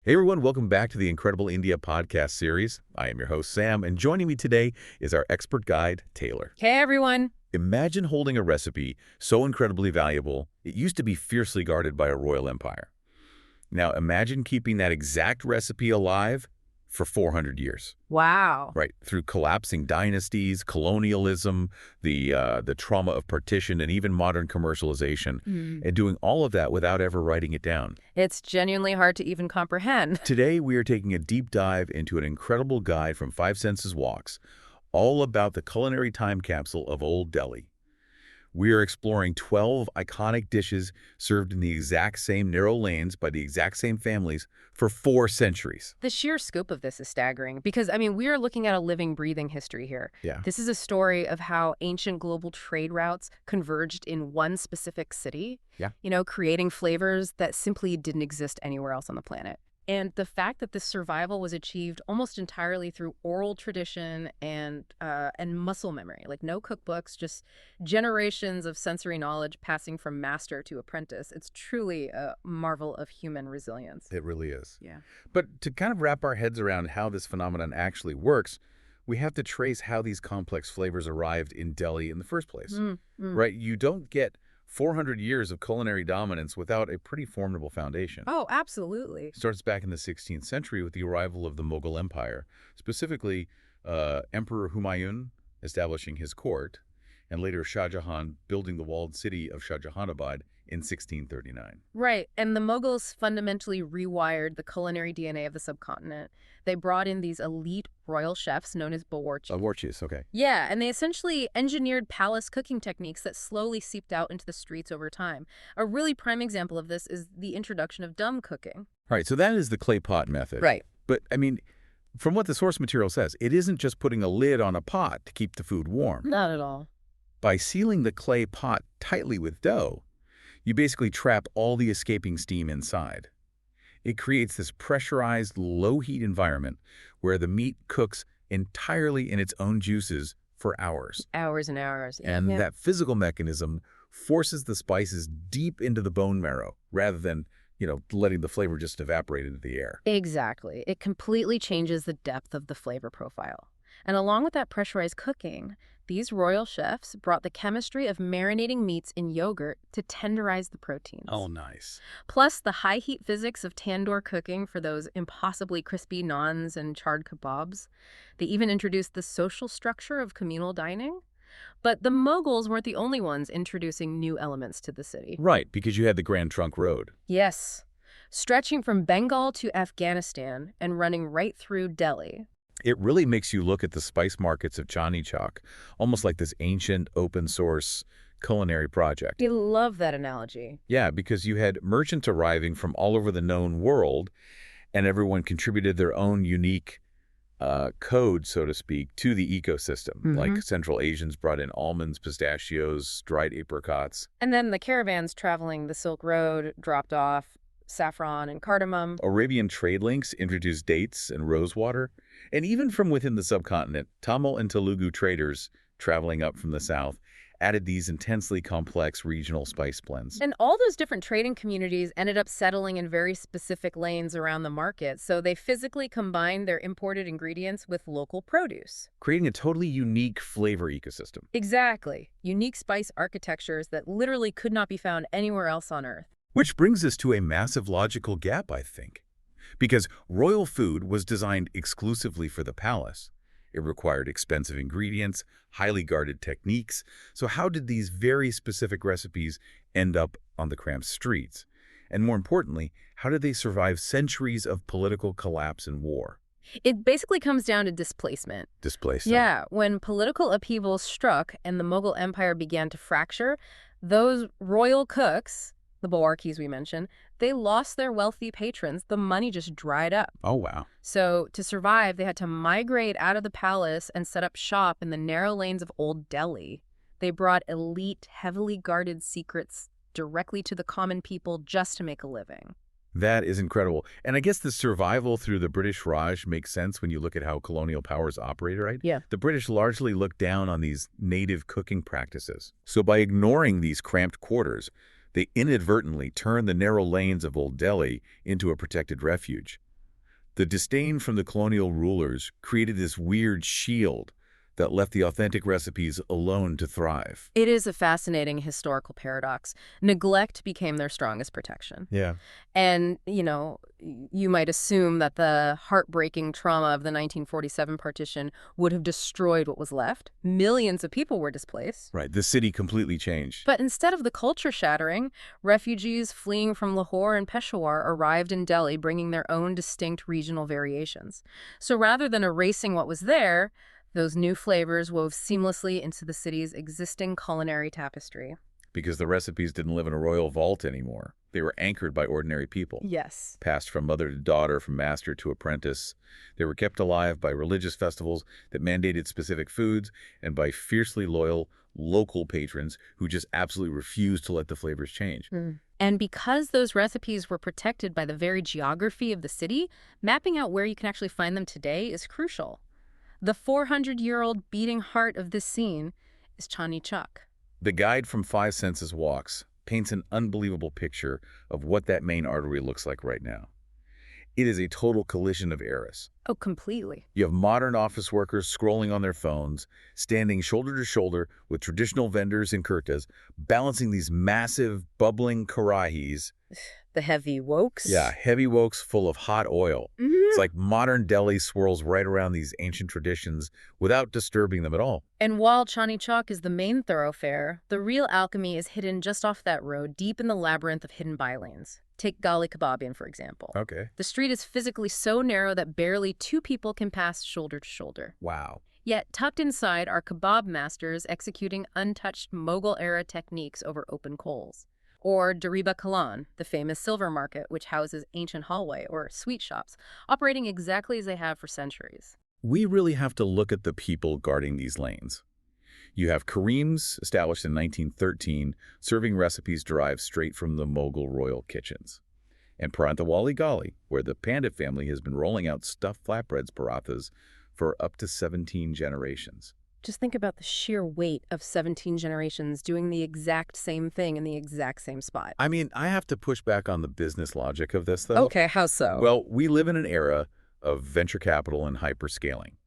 Hey everyone, welcome back to the Incredible India podcast series. I am your host, Sam, and joining me today is our expert guide, Taylor. Hey, everyone. Imagine holding a recipe so incredibly valuable, it used to be fiercely guarded by a royal empire. Now imagine keeping that exact recipe alive for 400 years. Wow. Right, through collapsing dynasties, colonialism, the trauma of partition, and even modern commercialization, and doing all of that without ever writing it down. It's genuinely hard to even comprehend. Today, we are taking a deep dive into an incredible guide from Five Senses Walks, all about the culinary time capsule of Old Delhi. We are exploring 12 iconic dishes served in the exact same narrow lanes by the exact same families for 4 centuries. The sheer scope of this is staggering because, we are looking at a living, breathing history here. Yeah. This is a story of how ancient global trade routes converged in one specific city, creating flavors that simply didn't exist anywhere else on the planet. And the fact that this survival was achieved almost entirely through oral tradition and muscle memory, like no cookbooks, just generations of sensory knowledge passing from master to apprentice. It's truly a marvel of human resilience. It really is. Yeah. But to kind of wrap our heads around how this phenomenon actually works, we have to trace how these complex flavors arrived in Delhi in the first place. Right? You don't get 400 years of culinary dominance without a pretty formidable foundation. Oh, absolutely. Starts back in the 16th century with the arrival of the Mughal Empire, specifically Emperor Humayun establishing his court, and later Shah Jahan building the walled city of Shah Jahanabad in 1639. Right, and the Mughals fundamentally rewired the culinary DNA of the subcontinent. They brought in these elite royal chefs known as bawarchis. Bawarchis, okay. Yeah, and they essentially engineered palace cooking techniques that slowly seeped out into the streets over time. A really prime example of this is the introduction of dum cooking. Right, so that is the clay pot method. Right. But, from what the source material says, it isn't just putting a lid on a pot to keep the food warm. Not at all. By sealing the clay pot tightly with dough, you basically trap all the escaping steam inside. It creates this pressurized, low-heat environment where the meat cooks entirely in its own juices for hours. Hours and hours. And that physical mechanism forces the spices deep into the bone marrow rather than, letting the flavor just evaporate into the air. Exactly. It completely changes the depth of the flavor profile. And along with that pressurized cooking, these royal chefs brought the chemistry of marinating meats in yogurt to tenderize the proteins. Oh, nice. Plus the high heat physics of tandoor cooking for those impossibly crispy naans and charred kebabs. They even introduced the social structure of communal dining. But the Mughals weren't the only ones introducing new elements to the city. Right, because you had the Grand Trunk Road. Yes, stretching from Bengal to Afghanistan and running right through Delhi. It really makes you look at the spice markets of Chandni Chowk, almost like this ancient open-source culinary project. I love that analogy. Yeah, because you had merchants arriving from all over the known world, and everyone contributed their own unique code, so to speak, to the ecosystem. Like Central Asians brought in almonds, pistachios, dried apricots. And then the caravans traveling the Silk Road dropped off saffron and cardamom. Arabian trade links introduced dates and rosewater. And even from within the subcontinent, Tamil and Telugu traders traveling up from the south added these intensely complex regional spice blends. And all those different trading communities ended up settling in very specific lanes around the market, so they physically combined their imported ingredients with local produce. Creating a totally unique flavor ecosystem. Exactly. Unique spice architectures that literally could not be found anywhere else on Earth. Which brings us to a massive logical gap, I think. Because royal food was designed exclusively for the palace. It required expensive ingredients, highly guarded techniques. So how did these very specific recipes end up on the cramped streets? And more importantly, how did they survive centuries of political collapse and war? It basically comes down to displacement. Displacement. Yeah, when political upheaval struck and the Mughal Empire began to fracture, those royal cooks, the bawarchis we mentioned, they lost their wealthy patrons. The money just dried up. Oh, wow. So to survive, they had to migrate out of the palace and set up shop in the narrow lanes of Old Delhi. They brought elite, heavily guarded secrets directly to the common people just to make a living. That is incredible. And I guess the survival through the British Raj makes sense when you look at how colonial powers operated, right? Yeah. The British largely looked down on these native cooking practices. So by ignoring these cramped quarters, they inadvertently turned the narrow lanes of Old Delhi into a protected refuge. The disdain from the colonial rulers created this weird shield that left the authentic recipes alone to thrive. It is a fascinating historical paradox. Neglect became their strongest protection. Yeah. And, you might assume that the heartbreaking trauma of the 1947 partition would have destroyed what was left. Millions of people were displaced. Right, the city completely changed. But instead of the culture shattering, refugees fleeing from Lahore and Peshawar arrived in Delhi bringing their own distinct regional variations. So rather than erasing what was there, those new flavors wove seamlessly into the city's existing culinary tapestry. Because the recipes didn't live in a royal vault anymore. They were anchored by ordinary people. Yes. Passed from mother to daughter, from master to apprentice. They were kept alive by religious festivals that mandated specific foods and by fiercely loyal local patrons who just absolutely refused to let the flavors change. And because those recipes were protected by the very geography of the city, mapping out where you can actually find them today is crucial. The 400-year-old beating heart of this scene is Chandni Chowk. The guide from Five Senses Walks paints an unbelievable picture of what that main artery looks like right now. It is a total collision of eras. Oh, completely. You have modern office workers scrolling on their phones, standing shoulder to shoulder with traditional vendors in kurtas, balancing these massive, bubbling karahis. The heavy woks? Yeah, heavy woks full of hot oil. It's like modern Delhi swirls right around these ancient traditions without disturbing them at all. And while Chandni Chowk is the main thoroughfare, the real alchemy is hidden just off that road, deep in the labyrinth of hidden bylanes. Take Gali Kebabian, for example. Okay. The street is physically so narrow that barely two people can pass shoulder to shoulder. Wow. Yet, tucked inside are kebab masters executing untouched Mughal-era techniques over open coals. Or Dariba Kalan, the famous silver market, which houses ancient hallway or sweet shops, operating exactly as they have for centuries. We really have to look at the people guarding these lanes. You have Kareem's, established in 1913, serving recipes derived straight from the Mughal royal kitchens. And Parantawali Gali, where the Pandit family has been rolling out stuffed flatbreads parathas for up to 17 generations. Just think about the sheer weight of 17 generations doing the exact same thing in the exact same spot. I mean, I have to push back on the business logic of this, though. Okay, how so? Well, we live in an era of venture capital and hyperscaling.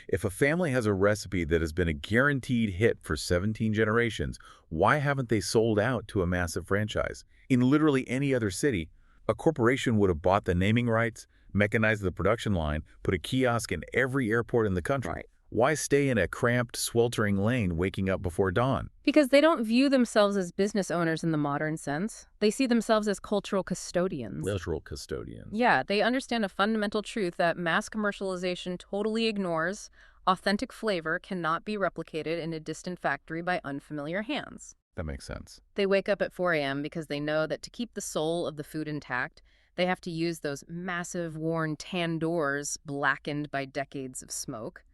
If a family has a recipe that has been a guaranteed hit for 17 generations, why haven't they sold out to a massive franchise? In literally any other city, a corporation would have bought the naming rights, mechanized the production line, put a kiosk in every airport in the country. Right. Why stay in a cramped, sweltering lane waking up before dawn? Because they don't view themselves as business owners in the modern sense. They see themselves as cultural custodians. Literal custodians. Yeah, they understand a fundamental truth that mass commercialization totally ignores. Authentic flavor cannot be replicated in a distant factory by unfamiliar hands. That makes sense. They wake up at 4 a.m. because they know that to keep the soul of the food intact, they have to use those massive, worn tandoors blackened by decades of smoke.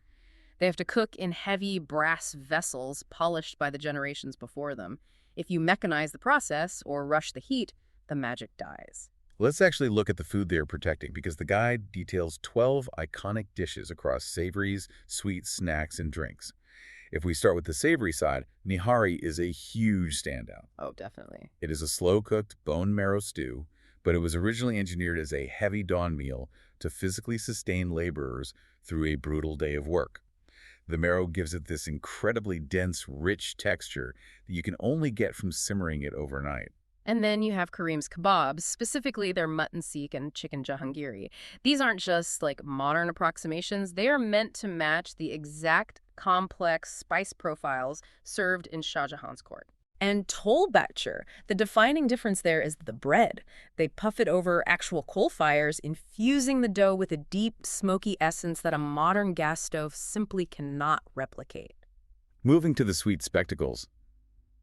They have to cook in heavy brass vessels polished by the generations before them. If you mechanize the process or rush the heat, the magic dies. Let's actually look at the food they are protecting, because the guide details 12 iconic dishes across savories, sweets, snacks, and drinks. If we start with the savory side, nihari is a huge standout. Oh, definitely. It is a slow-cooked bone marrow stew, but it was originally engineered as a heavy dawn meal to physically sustain laborers through a brutal day of work. The marrow gives it this incredibly dense, rich texture that you can only get from simmering it overnight. And then you have Kareem's kebabs, specifically their mutton seekh and chicken jahangiri. These aren't just like modern approximations. They are meant to match the exact complex spice profiles served in Shah Jahan's court. And tol bachur, the defining difference there is the bread. They puff it over actual coal fires, infusing the dough with a deep, smoky essence that a modern gas stove simply cannot replicate. Moving to the sweet spectacles.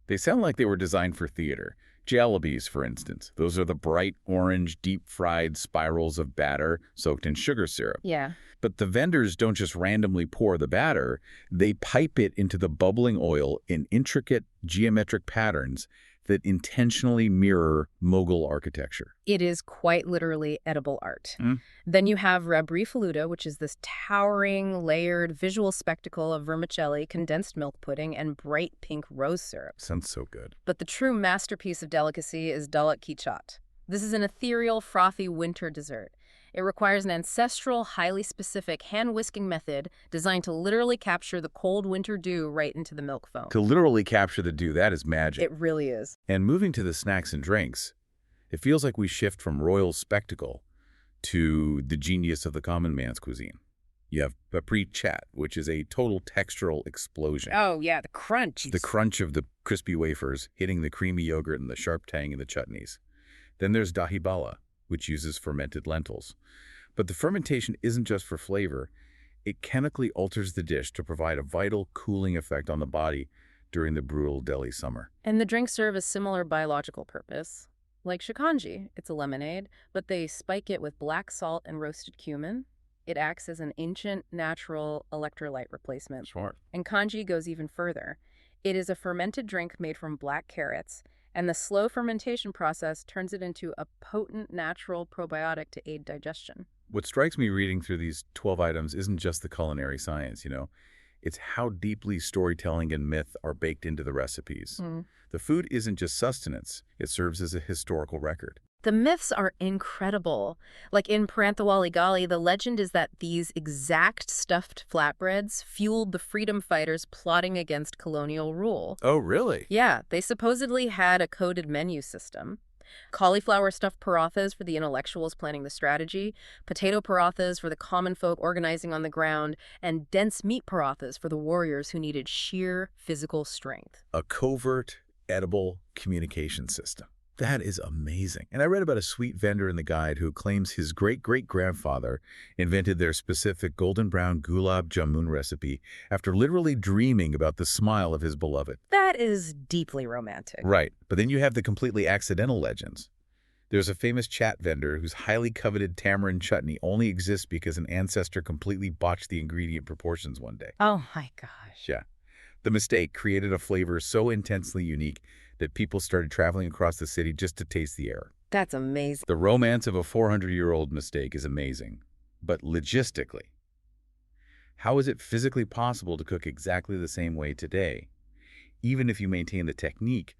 They sound like they were designed for theater. Jalebis, for instance. Those are the bright orange, deep-fried spirals of batter soaked in sugar syrup. Yeah. But the vendors don't just randomly pour the batter. They pipe it into the bubbling oil in intricate geometric patterns that intentionally mirror Mughal architecture. It is quite literally edible art. Then you have rabri faluda, which is this towering, layered visual spectacle of vermicelli, condensed milk pudding, and bright pink rose syrup. Sounds so good. But the true masterpiece of delicacy is dalat ki chaat. This is an ethereal, frothy winter dessert. It requires an ancestral, highly specific hand-whisking method designed to literally capture the cold winter dew right into the milk foam. To literally capture the dew, that is magic. It really is. And moving to the snacks and drinks, it feels like we shift from royal spectacle to the genius of the common man's cuisine. You have papri chat, which is a total textural explosion. Oh, yeah, the crunch. The crunch of the crispy wafers hitting the creamy yogurt and the sharp tang in the chutneys. Then there's dahi bala, which uses fermented lentils. But the fermentation isn't just for flavor. It chemically alters the dish to provide a vital cooling effect on the body during the brutal Delhi summer. And the drinks serve a similar biological purpose. Like shikanji, it's a lemonade, but they spike it with black salt and roasted cumin. It acts as an ancient, natural electrolyte replacement. Sure. And kanji goes even further. It is a fermented drink made from black carrots, and the slow fermentation process turns it into a potent natural probiotic to aid digestion. What strikes me reading through these 12 items isn't just the culinary science, It's how deeply storytelling and myth are baked into the recipes. The food isn't just sustenance, it serves as a historical record. The myths are incredible. Like in Paranthawali Gali, the legend is that these exact stuffed flatbreads fueled the freedom fighters plotting against colonial rule. Oh, really? Yeah, they supposedly had a coded menu system. Cauliflower stuffed parathas for the intellectuals planning the strategy, potato parathas for the common folk organizing on the ground, and dense meat parathas for the warriors who needed sheer physical strength. A covert, edible communication system. That is amazing. And I read about a sweet vendor in the guide who claims his great-great-grandfather invented their specific golden brown gulab jamun recipe after literally dreaming about the smile of his beloved. That is deeply romantic. Right. But then you have the completely accidental legends. There's a famous chat vendor whose highly coveted tamarind chutney only exists because an ancestor completely botched the ingredient proportions one day. Oh my gosh. Yeah. The mistake created a flavor so intensely unique that people started traveling across the city just to taste the error. That's amazing. The romance of a 400-year-old mistake is amazing. But logistically, how is it physically possible to cook exactly the same way today? Even if you maintain the technique,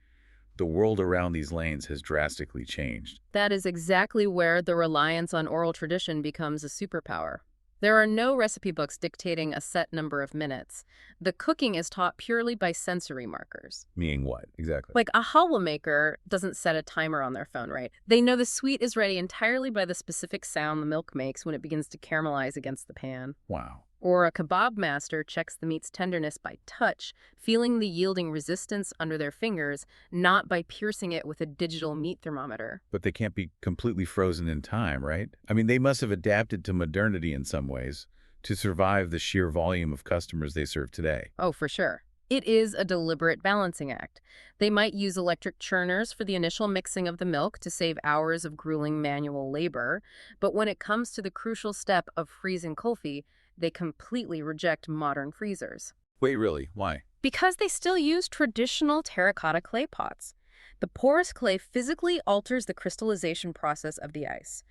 the world around these lanes has drastically changed. That is exactly where the reliance on oral tradition becomes a superpower. There are no recipe books dictating a set number of minutes. The cooking is taught purely by sensory markers. Meaning what, exactly? Like a halwa maker doesn't set a timer on their phone, right? They know the sweet is ready entirely by the specific sound the milk makes when it begins to caramelize against the pan. Wow. Or a kebab master checks the meat's tenderness by touch, feeling the yielding resistance under their fingers, not by piercing it with a digital meat thermometer. But they can't be completely frozen in time, right? I mean, they must have adapted to modernity in some ways to survive the sheer volume of customers they serve today. Oh, for sure. It is a deliberate balancing act. They might use electric churners for the initial mixing of the milk to save hours of grueling manual labor, but when it comes to the crucial step of freezing kulfi, they completely reject modern freezers. Wait, really? Why? Because they still use traditional terracotta clay pots. The porous clay physically alters the crystallization process of the ice.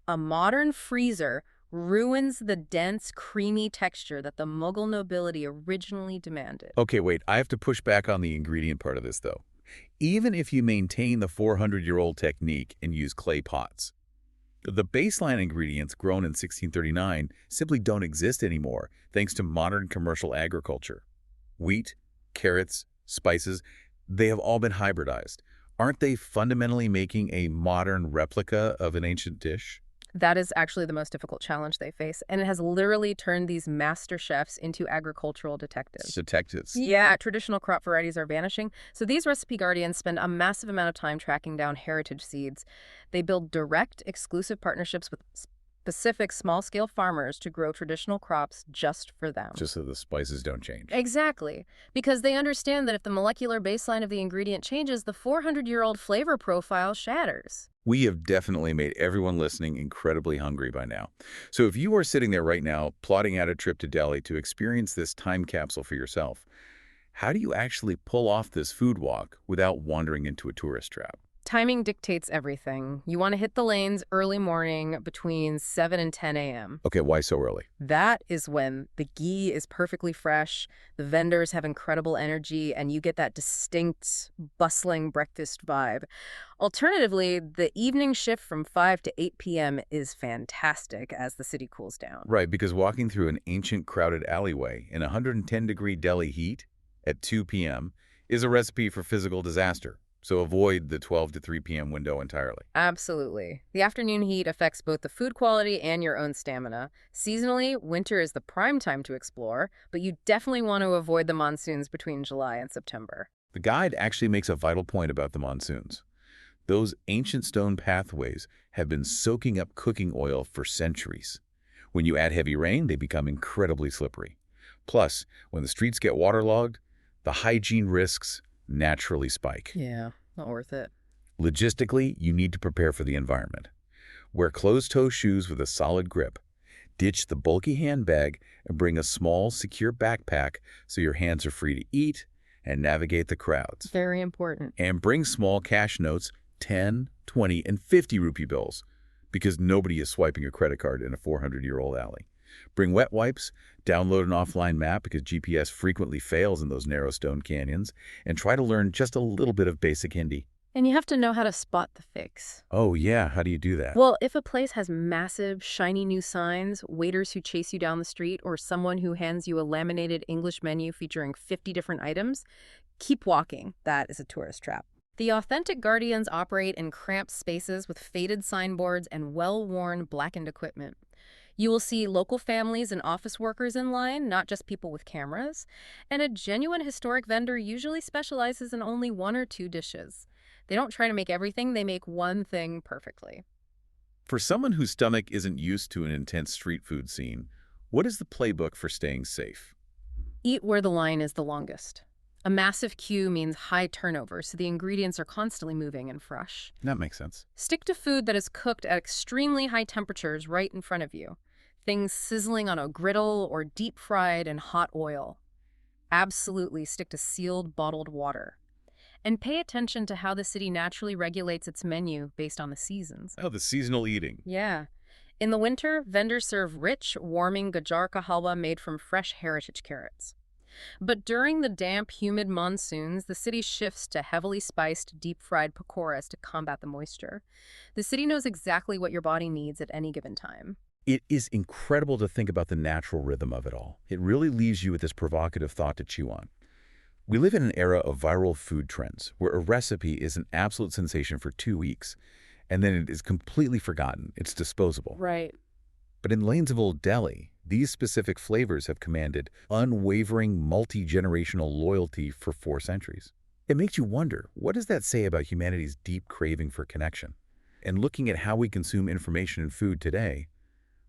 A modern freezer ruins the dense, creamy texture that the Mughal nobility originally demanded. Okay, wait, I have to push back on the ingredient part of this, though. Even if you maintain the 400-year-old technique and use clay pots, the baseline ingredients grown in 1639 simply don't exist anymore thanks to modern commercial agriculture. Wheat, carrots, spices, they have all been hybridized. Aren't they fundamentally making a modern replica of an ancient dish? That is actually the most difficult challenge they face, and it has literally turned these master chefs into agricultural detectives. Detectives. Yeah, traditional crop varieties are vanishing, so these recipe guardians spend a massive amount of time tracking down heritage seeds. They build direct, exclusive partnerships with specific small-scale farmers to grow traditional crops just for them. Just so the spices don't change. Exactly, because they understand that if the molecular baseline of the ingredient changes, the 400-year-old flavor profile shatters. We have definitely made everyone listening incredibly hungry by now. So if you are sitting there right now, plotting out a trip to Delhi to experience this time capsule for yourself, how do you actually pull off this food walk without wandering into a tourist trap? Timing dictates everything. You want to hit the lanes early morning between 7 and 10 a.m. Okay, why so early? That is when the ghee is perfectly fresh, the vendors have incredible energy, and you get that distinct, bustling breakfast vibe. Alternatively, the evening shift from 5 to 8 p.m. is fantastic as the city cools down. Right, because walking through an ancient crowded alleyway in 110-degree Delhi heat at 2 p.m. is a recipe for physical disaster. So avoid the 12 to 3 p.m. window entirely. Absolutely. The afternoon heat affects both the food quality and your own stamina. Seasonally, winter is the prime time to explore, but you definitely want to avoid the monsoons between July and September. The guide actually makes a vital point about the monsoons. Those ancient stone pathways have been soaking up cooking oil for centuries. When you add heavy rain, they become incredibly slippery. Plus, when the streets get waterlogged, the hygiene risks naturally spike. Yeah, not worth it. Logistically, you need to prepare for the environment. Wear closed-toe shoes with a solid grip. Ditch the bulky handbag and bring a small, secure backpack so your hands are free to eat and navigate the crowds. Very important. And bring small cash notes, 10, 20, and 50 rupee bills, because nobody is swiping a credit card in a 400-year-old alley. Bring wet wipes, download an offline map because GPS frequently fails in those narrow stone canyons, and try to learn just a little bit of basic Hindi. And you have to know how to spot the fakes. Oh yeah, how do you do that? Well, if a place has massive, shiny new signs, waiters who chase you down the street, or someone who hands you a laminated English menu featuring 50 different items, keep walking. That is a tourist trap. The authentic guardians operate in cramped spaces with faded signboards and well-worn, blackened equipment. You will see local families and office workers in line, not just people with cameras. And a genuine historic vendor usually specializes in only one or two dishes. They don't try to make everything, they make one thing perfectly. For someone whose stomach isn't used to an intense street food scene, what is the playbook for staying safe? Eat where the line is the longest. A massive queue means high turnover, so the ingredients are constantly moving and fresh. That makes sense. Stick to food that is cooked at extremely high temperatures right in front of you. Things sizzling on a griddle or deep fried in hot oil. Absolutely stick to sealed, bottled water. And pay attention to how the city naturally regulates its menu based on the seasons. Oh, the seasonal eating. Yeah. In the winter, vendors serve rich, warming gajar ka halwa made from fresh heritage carrots. But during the damp, humid monsoons, the city shifts to heavily spiced, deep-fried pakoras to combat the moisture. The city knows exactly what your body needs at any given time. It is incredible to think about the natural rhythm of it all. It really leaves you with this provocative thought to chew on. We live in an era of viral food trends, where a recipe is an absolute sensation for 2 weeks, and then it is completely forgotten. It's disposable. Right. But in lanes of Old Delhi, these specific flavors have commanded unwavering, multi-generational loyalty for 4 centuries. It makes you wonder, what does that say about humanity's deep craving for connection? And looking at how we consume information and food today,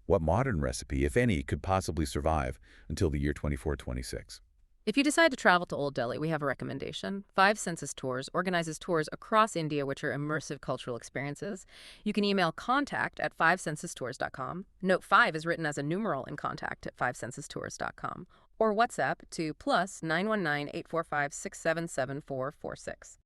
what modern recipe, if any, could possibly survive until the year 2426? If you decide to travel to Old Delhi, we have a recommendation. 5 Senses Tours organizes tours across India, which are immersive cultural experiences. You can email contact@fivesensestours.com. Note 5 is written as a numeral in contact at fivesensestours.com. Or WhatsApp to +919 845 677 446.